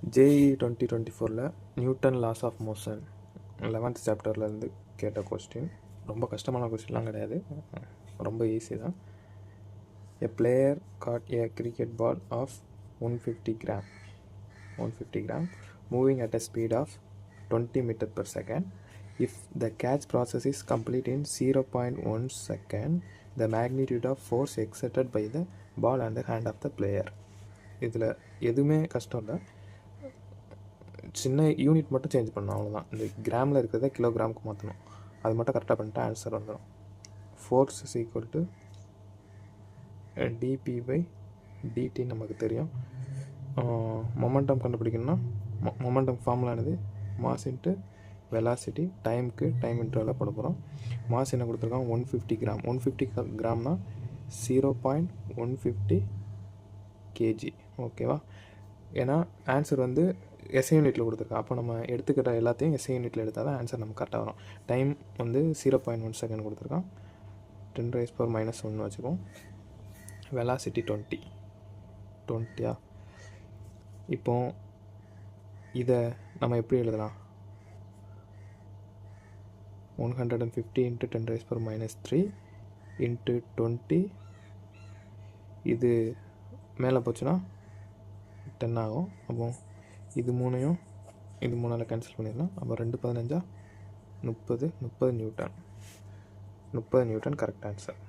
JEE 2024 Newton laws of motion 11th சாப்டர்லேருந்து கேட்ட question. ரொம்ப கஷ்டமான கொஸ்டின்லாம் கிடையாது, ரொம்ப ஈஸி தான். A player got a cricket ball of 150 gram moving at a speed of 20 metre per second. If the catch process is complete in 0.1 second, the magnitude of force exerted by the ball and the hand of the player. இதில் எதுவுமே கஷ்டம் இல்லை, சின்ன unit மட்டும் change பண்ணணும், அவ்வளோதான். இந்த கிராமில் இருக்கிறத கிலோகிராமுக்கு மாற்றணும், அது மட்டும் கரெக்டாக பண்ணிட்டா ஆன்சர் வந்துடும். Force is equal to dp by dt நமக்கு தெரியும். மொமெண்டம் கண்டுபிடிக்கணும்னா மொமெண்டம் ஃபார்முலானது மாஸ் இன்ட்டு வெலாசிட்டி டைமுக்கு டைம் இன்டர்வலில் போட போகிறோம். மாஸ் என்ன கொடுத்துருக்கான், 150 கிராம். 150 கிராம்னா 0.150 kg, ஓகேவா? ஏன்னா ஆன்சர் வந்து எஸ்ஐ யூனிட்டில் கொடுத்துருக்கோம். அப்போ நம்ம எடுத்துக்கிட்ட எல்லாத்தையும் எஸ்ஐ யூனிட்டில் எடுத்தால் தான் ஆன்சர் நமக்கு கரெக்டாக வரும். டைம் வந்து 0.1 செகண்ட் கொடுத்துருக்கான், 10⁻⁻1 வச்சுக்கோம். வெலாசிட்டி 20. இப்போ இதை நம்ம எப்படி எழுதலாம்? 150 × 10⁻³ × 20. இது மேலே போச்சுன்னா 10 ஆகும். அப்போ இது மூணையும் கேன்சல் பண்ணிடலாம். அப்போ 2 15 30 நியூட்டன். 30 Newton correct answer.